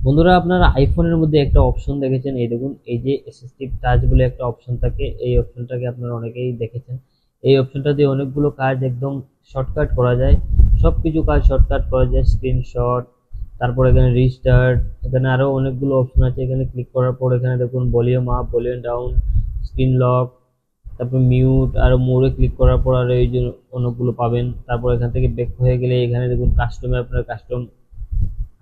বন্ধুরা, আপনারা আইফোনের মধ্যে একটা অপশন দেখেছেন, এই দেখুন, এই যে অ্যাসিস্টিভ টাচ বলে একটা অপশন থাকে, এই অপশনটাকে আপনারা অনেকেই দেখেছেন। এই অপশনটা দিয়ে অনেকগুলো কাজ একদম শর্টকাট করা যায়, সব কিছু কাজ শর্টকাট করা যায়। স্ক্রিনশট, তারপর এখানে রিস্টার্ট, এখানে আরো অনেকগুলো অপশন আছে। এখানে ক্লিক করার পর এখানে দেখুন volume up, volume down, screen lock, তারপর মিউট, আর মোড়ে ক্লিক করার পর আর এই যে অনেকগুলো পাবেন। তারপর এখান থেকে ব্যাক হয়ে গেলে এখানে দেখুন কাস্টমে আপনার কাস্টম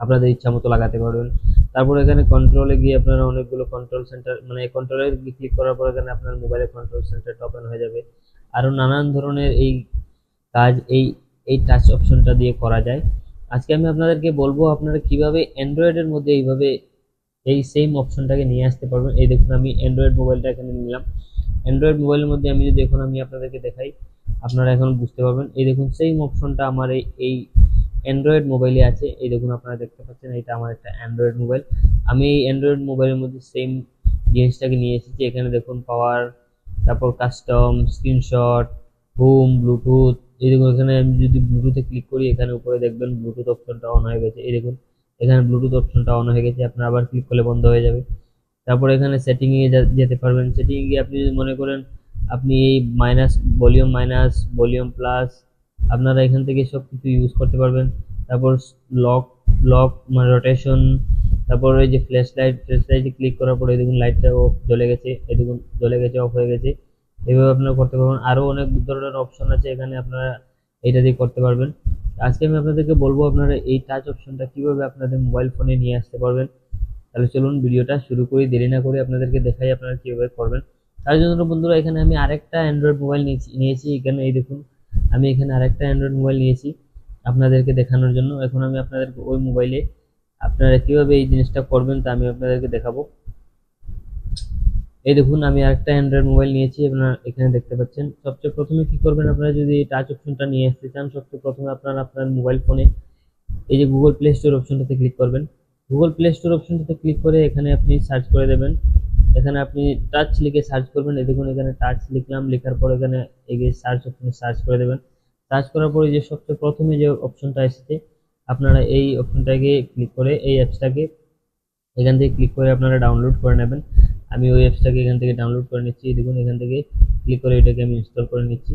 আপনাদের ইচ্ছা মতো লাগাতে পারবেন। তারপর এখানে কন্ট্রোলে গিয়ে আপনারা অনেকগুলো কন্ট্রোল সেন্টার, মানে কন্ট্রোলে ক্লিক করার পর এখানে আপনার মোবাইলের কন্ট্রোল সেন্টারটা ওপেন হয়ে যাবে। আরো নানান ধরনের এই কাজ এই এই টাচ অপশনটা দিয়ে করা যায়। আজকে আমি আপনাদেরকে বলবো আপনারা কিভাবে অ্যান্ড্রয়েডের মধ্যে এইভাবে এই সেম অপশনটাকে নিয়ে আসতে পারবেন। এই দেখুন, আমি অ্যান্ড্রয়েড মোবাইলটা এখানে নিলাম। অ্যান্ড্রয়েড মোবাইলের মধ্যে আমি যদি এখন আমি আপনাদেরকে দেখাই, আপনারা এখন বুঝতে পারবেন। এই দেখুন, সেম অপশনটা আমার এই অ্যান্ড্রয়েড মোবাইলে আছে। এই দেখুন, আপনারা দেখতে পাচ্ছেন এটা আমার একটা অ্যান্ড্রয়েড মোবাইল। আমি এই অ্যান্ড্রয়েড মোবাইলের মধ্যে সেম জিনিসটাকে নিয়ে এসেছি। এখানে দেখুন পাওয়ার, তারপর কাস্টম, স্ক্রিনশট, হোম, ব্লুটুথ। এই দেখুন, এখানে আমি যদি ব্লুটুথে ক্লিক করি, এখানে উপরে দেখবেন ব্লুটুথ অপশনটা অন হয়ে গেছে। এই দেখুন, এখানে ব্লুটুথ অপশনটা অন হয়ে গেছে। আপনার আবার ক্লিক করলে বন্ধ হয়ে যাবে। তারপর এখানে সেটিংয়ে যেতে পারবেন। সেটিংয়ে গিয়ে আপনি যদি মনে করেন আপনি এই মাইনাস ভলিউম প্লাস, আপনারা এখান থেকে সব কিছু ইউজ করতে পারবেন। তারপর লক লক মানে রোটেশন, তারপর এই যে ফ্ল্যাশ লাইটে ক্লিক করার পরে দেখুন লাইটটা অফ জ্বলে গেছে। এই দেখুন জ্বলে গেছে, অফ হয়ে গেছে। এইভাবে আপনারা করতে পারবেন। আরো অনেক ধরনের অপশন আছে এখানে, আপনারা এটা দিয়ে করতে পারবেন। আজকে আমি আপনাদেরকে বলবো আপনারা এই টাচ অপশনটা কিভাবে আপনাদের মোবাইল ফোনে নিয়ে আসতে পারবেন। তাহলে চলুন ভিডিওটা শুরু করি, দেরি না করে আপনাদেরকে দেখাই আপনারা কিভাবে করবেন। তার জন্য বন্ধুরা, এখানে আমি আরেকটা অ্যান্ড্রয়েড মোবাইল নিয়েছি। এখানে এই দেখুন, আমি এখানে আরেকটা অ্যান্ড্রয়েড মোবাইল নিয়েছি আপনাদেরকে দেখানোর জন্য। এখন আমি আপনাদেরকে ওই মোবাইলে আপনারা কিভাবে এই জিনিসটা করবেন তা আমি আপনাদেরকে দেখাবো। এই দেখুন, আমি আরেকটা অ্যান্ড্রয়েড মোবাইল নিয়েছি, আপনারা এখানে দেখতে পাচ্ছেন। সবচেয়ে প্রথমে কি করবেন, আপনারা যদি এই টাচ অপশনটা নিয়ে আসতে চান, সবচেয়ে প্রথমে আপনারা আপনার মোবাইল ফোনে এই যে গুগল প্লে স্টোর অপশনটাতে ক্লিক করবেন। গুগল প্লে স্টোর অপশনটাতে ক্লিক করে এখানে আপনি সার্চ করে দেবেন। এখানে আপনি টাচ লিখে সার্চ করবেন। এই দেখুন, এখানে টাচ লিখলাম, লেখার পর এখানে এই যে সার্চ অপশনে সার্চ করে দেবেন। সার্চ করার পরে যে সবচেয়ে প্রথমে যে অপশনটা এসেছে, আপনারা এই অপশনটাকে ক্লিক করে এই অ্যাপসটাকে এখান থেকে ক্লিক করে আপনারা ডাউনলোড করে নেবেন। আমি ওই অ্যাপসটাকে এখান থেকে ডাউনলোড করে নিচ্ছি। দেখুন, এখান থেকে ক্লিক করে এটাকে আমি ইনস্টল করে নিচ্ছি।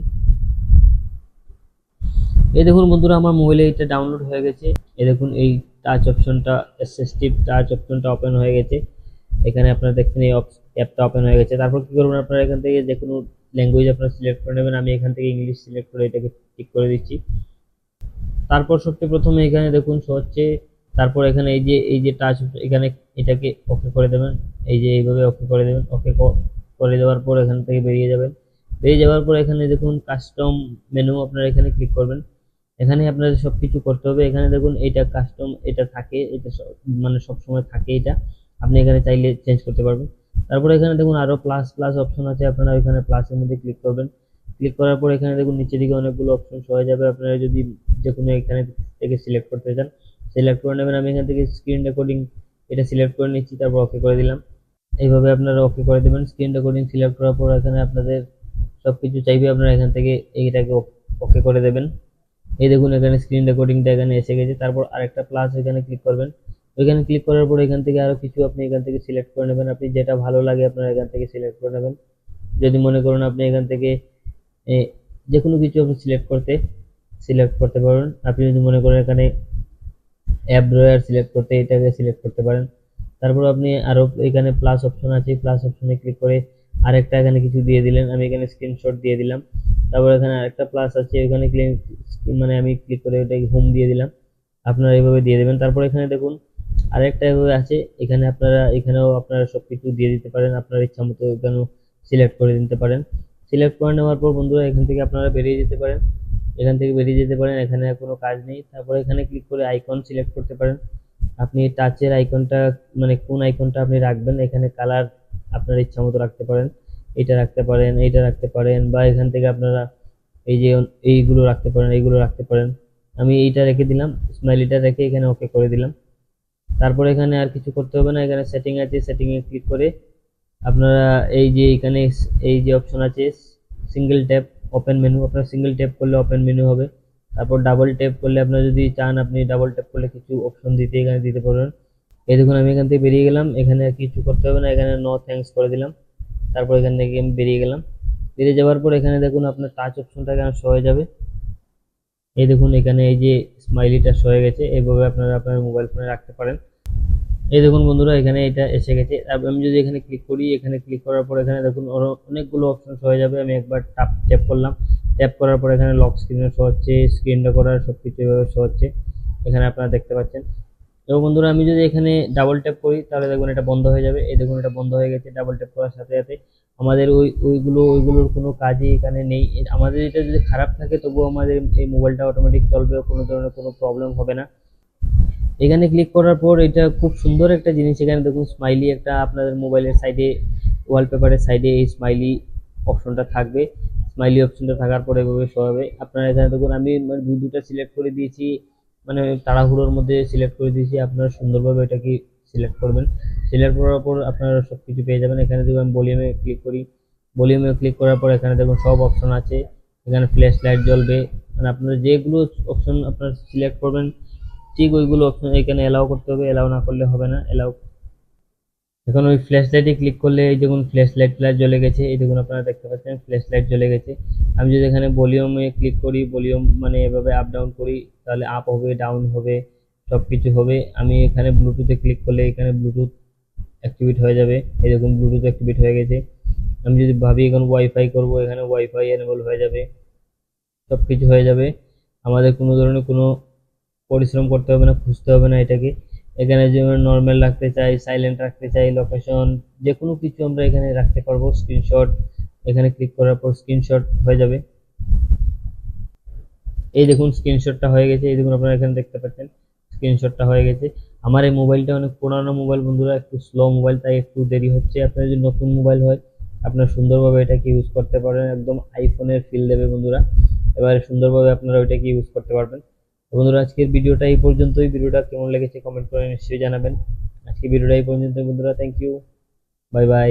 এই দেখুন বন্ধুরা, আমার মোবাইলে এটা ডাউনলোড হয়ে গেছে। এই দেখুন, এই টাচ অপশনটা, অ্যাসিস্টিভ টাচ অপশনটা ওপেন হয়ে গেছে। এখানে আপনারা দেখছেন এই অ্যাপটা ওপেন হয়ে গেছে। তারপর কি করবেন, আপনারা এখান থেকে যে কোনো ল্যাঙ্গুয়েজ আপনারা সিলেক্ট করে নেবেন। আমি এখান থেকে ইংলিশ সিলেক্ট করে এটাকে টিক করে দিচ্ছি। তারপর সবচেয়ে প্রথমে এখানে দেখুন শো হচ্ছে। তারপর এখানে এই যে টাচ, এখানে এটাকে ওকে করে দেবেন। এই যে এইভাবে ওকে করে দেবেন। ওকে করে দেওয়ার পর এখান থেকে বেরিয়ে যাবেন। বেরিয়ে যাওয়ার পর এখানে দেখুন কাস্টম মেনু, আপনারা এখানে ক্লিক করবেন। এখানে আপনাদের সবকিছু করতে হবে। এখানে দেখুন এটা কাস্টম, এটা থাকে, এটা মানে সব সময় থাকে এটা। আপনি এখানে চাইলে চেঞ্জ করতে পারবেন। তারপরে এখানে দেখুন আরো প্লাস প্লাস অপশন আছে, আপনারা এখানে প্লাসের মধ্যে ক্লিক করবেন। ক্লিক করার পর এখানে দেখুন নিচের দিকে অনেকগুলো অপশন শো হয়ে যাবে। আপনারা যদি যে কোনো এখানে থেকে সিলেক্ট করতে চান, সিলেক্ট করে নেবেন। আমি এখান থেকে স্ক্রিন রেকর্ডিং এটা সিলেক্ট করে নিচ্ছি, তারপর ওকে করে দিলাম। এইভাবে আপনারা ওকে করে দেবেন। স্ক্রিন রেকর্ডিং সিলেক্ট করার পর এখানে আপনাদের সবকিছু চাইবে, আপনারা এখান থেকে এইটাকে ওকে করে দেবেন। এই দেখুন, এখানে স্ক্রিন রেকর্ডিংটা এখানে এসে গেছে। তারপর আরেকটা প্লাস এখানে ক্লিক করবেন। ওইখানে ক্লিক করার পর এখান থেকে আরো কিছু আপনি এখান থেকে সিলেক্ট করে নেবেন। আপনি যেটা ভালো লাগে আপনারা এখান থেকে সিলেক্ট করে নেবেন। যদি মনে করেন আপনি এখান থেকে যে কোনো কিছু আপনি সিলেক্ট করতে পারবেন। আপনি যদি মনে করেন এখানে অ্যাপ ড্রয়ার সিলেক্ট করতে, এটাকে সিলেক্ট করতে পারেন। তারপর আপনি আরো এখানে প্লাস অপশন আছে, প্লাস অপশনে ক্লিক করে আরেকটা এখানে কিছু দিয়ে দিলেন। আমি এখানে স্ক্রিনশট দিয়ে দিলাম। তারপর এখানে আরেকটা প্লাস আছে, ওখানে মানে আমি ক্লিক করে ওটাকে হোম দিয়ে দিলাম। আপনারা এইভাবে দিয়ে দেবেন। তারপর এখানে দেখুন আরেকটা এভাবে আছে, এখানে আপনারা এখানেও আপনারা সবকিছু দিয়ে দিতে পারেন। আপনার ইচ্ছা মতো এখানেও সিলেক্ট করে দিতে পারেন। সিলেক্ট করে নেওয়ার পর বন্ধুরা এখান থেকে আপনারা বেরিয়ে যেতে পারেন। এখানে আর কোনো কাজ নেই। তারপরে এখানে ক্লিক করে আইকন সিলেক্ট করতে পারেন। আপনি টাচের আইকনটা, মানে কোন আইকনটা আপনি রাখবেন, এখানে কালার আপনার ইচ্ছা মতো রাখতে পারেন। এটা রাখতে পারেন, এইটা রাখতে পারেন, বা এখান থেকে আপনারা এই যে এইগুলো রাখতে পারেন, এইগুলো রাখতে পারেন। আমি এইটা রেখে দিলাম, স্মাইলিটা রেখে এখানে ওকে করে দিলাম। তারপর এখানে আর কিছু করতে হবে না। এখানে সেটিং আছে, সেটিং এ ক্লিক করে আপনারা এই যে এখানে এই যে অপশন আছে সিঙ্গেল ট্যাপ ওপেন মেনু, আপনারা সিঙ্গেল ট্যাপ করলে ওপেন মেনু হবে। তারপর ডাবল ট্যাপ করলে আপনারা যদি চান আপনি ডাবল ট্যাপ করলে কিছু অপশন এখানে দিতে পারবেন। এই দেখুন আমি এখান থেকে বেরিয়ে গেলাম, এখানে আর কিছু করতে হবে না, এখানে নো থ্যাঙ্কস করে দিলাম। তারপর এখান থেকে আমি বেরিয়ে গেলাম। বেরিয়ে যাওয়ার পর এখানে দেখুন আপনার টাচ অপশনটা এখানে শো হয়ে যাবে। এই দেখুন এখানে এই যে স্মাইলিটা শো হয়ে গেছে, এইভাবে আপনারা আপনার মোবাইল ফোনে রাখতে পারেন। এই দেখুন বন্ধুরা এখানে এটা এসে গেছে। আমি যদি এখানে ক্লিক করি, এখানে ক্লিক করার পর এখানে দেখুন আরো অনেকগুলো অপশন হয়ে যাবে। আমি একবার ট্যাপ করলাম, ট্যাপ করার পর এখানে লক স্ক্রিনে শো হচ্ছে, স্ক্রিন রেকর্ডার সবকিছু এভাবে শো হচ্ছে, এখানে আপনারা দেখতে পাচ্ছেন। এবং বন্ধুরা আমি যদি এখানে ডাবল ট্যাপ করি তাহলে দেখুন এটা বন্ধ হয়ে যাবে। এই দেখুন এটা বন্ধ হয়ে গেছে। ডাবল ট্যাপ করার সাথে সাথে আমাদের ওইগুলোর কোনো কাজই এখানে নেই। আমাদের এটা যদি খারাপ থাকে তবুও আমাদের এই মোবাইলটা অটোমেটিক চলবে, কোনো ধরনের কোনো প্রবলেম হবে না। এখানে ক্লিক করার পর এটা খুব সুন্দর একটা জিনিস, এখানে দেখুন স্মাইলি একটা আপনাদের মোবাইলের সাইডে, ওয়ালপেপারের সাইডে এই স্মাইলি অপশনটা থাকবে। স্মাইলি অপশনটা থাকার পরে এভাবে শো হবে। আপনারা এখানে দেখুন আমি মানে দুটা সিলেক্ট করে দিয়েছি, মানে তাড়াহুড়োর মধ্যে সিলেক্ট করে দিয়েছি। আপনারা সুন্দরভাবে এটাকে সিলেক্ট করবেন। সিলেক্ট করার পর আপনারা সব কিছু পেয়ে যাবেন। এখানে দেখুন আমি ভলিউমে ক্লিক করি, ভলিউমে ক্লিক করার পর এখানে দেখুন সব অপশন আছে। এখানে ফ্ল্যাশ লাইট জ্বলবে, মানে আপনারা যেগুলো অপশন আপনারা সিলেক্ট করবেন ঠিক ওইগুলো অপশন এখানে এলাও করতে হবে, এলাও না করলে হবে না। এলাও, এখন ওই ফ্ল্যাশ লাইটে ক্লিক করলে এই দেখুন ফ্ল্যাশ লাইট জ্বলে গেছে। এই দেখুন আপনারা দেখতে পাচ্ছেন ফ্ল্যাশ লাইট জ্বলে গেছে। আমি যদি এখানে ভলিউমে ক্লিক করি, ভলিউম মানে এভাবে আপ ডাউন করি, তাহলে আপ হবে, ডাউন হবে, সব কিছু হবে। আমি এখানে ব্লুটুথে ক্লিক করলে এখানে ব্লুটুথ অ্যাক্টিভেট হয়ে যাবে। এই দেখুন ব্লুটুথ অ্যাক্টিভেট হয়ে গেছে। আমি যদি ভাবি এখন ওয়াইফাই করব, এখানে ওয়াইফাই এনেবল হয়ে যাবে, সব কিছু হয়ে যাবে। আমাদের কোনো ধরনের কোনো পরিশ্রম করতে হবে না, খুঁজতে হবে না এটাকে। এখানে যেমন নর্মাল রাখতে চাই, সাইলেন্ট রাখতে চাই, লোকেশন যে কোনো কিছু আমরা এখানে রাখতে পারবো। স্ক্রিনশট, এখানে ক্লিক করার পর স্ক্রিনশট হয়ে যাবে। এই দেখুন স্ক্রিনশটটা হয়ে গেছে। এই দেখুন আপনারা এখানে দেখতে পাচ্ছেন স্ক্রিনশটটা হয়ে গেছে। আমার এই মোবাইলটা অনেক পুরানো মোবাইল বন্ধুরা, একটু স্লো মোবাইল, তাই একটু দেরি হচ্ছে। আপনার যদি নতুন মোবাইল হয় আপনারা সুন্দরভাবে এটাকে ইউজ করতে পারেন, একদম আইফোনের ফিল দেবে বন্ধুরা। এবারে সুন্দরভাবে আপনারা ওইটাকে ইউজ করতে পারবেন। তো বন্ধুরা আজকের ভিডিওটা এই পর্যন্তই। ভিডিওটা কেমন লেগেছে কমেন্ট করে নিশ্চয়ই জানাবেন। আজকে ভিডিওটা এই পর্যন্তই বন্ধুরা, থ্যাংক ইউ, বাই বাই।